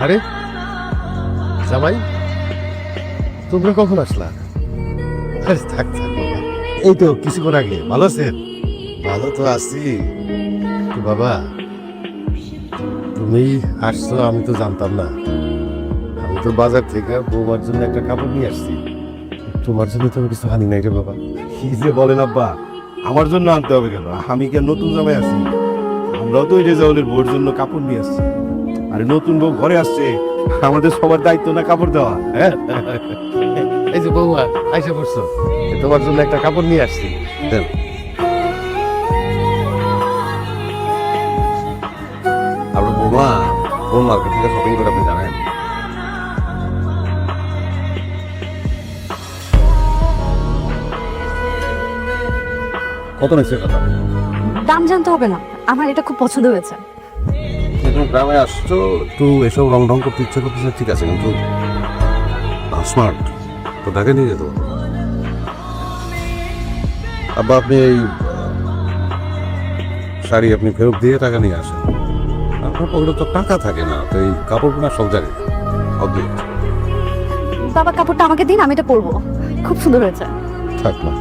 আরে জামাই, তোমরা কখন আসলা? আরে থাক থাক বাবা, এই তো কিছুক্ষণ আগে। ভালো আছেন? ভালো তো আছি। তো বাবা, তুমি আসছো আমি তো জানতাম না। আমি তো বাজার থেকে বৌমার জন্য একটা কাপড় নিয়ে আসছি। তোমার জন্য তো আমি কিছু আনি নাই রে বাবা। কি যে বলেন আব্বা, আমার জন্য আনতে হবে কেন? আমি কি আর নতুন জামাই আছি? আমরাও তো ওই রেজাউলের বউর জন্য কাপড় নিয়ে আসছি। আরে নতুন বউ ঘরে আসছে, আমাদের সবার দায়িত্ব না কাপড় দেওয়া? হ্যাঁ, এই যে বৌমা আইসা পড়ছো, তোমার জন্য একটা কাপড় নিয়ে আসছি। দেন। আপনার বৌমা কোন মার্কেট থেকে শপিং করে আপনি জানেন? কত নিচ্ছে কথা? দাম জানতে হবে না, আমার এটা খুব পছন্দ হয়েছে। তুমি গ্রামে আসছো, একটু এসব রং ঢং করতে ইচ্ছে করতেছে, ঠিক আছে, কিন্তু স্মার্ট তো ঢাকা নিয়ে যেতে পারো। আব্বা, আপনি এই শাড়ি আপনি ফেরত দিয়ে টাকা নিয়ে আসেন। আপনার পকেটে তো টাকা থাকে না, তো এই কাপড়গুলো সব জায়গায় অদ্ভুত। বাবা কাপড়টা আমাকে দিন, আমি এটা পরবো, খুব সুন্দর হয়েছে। থাক না,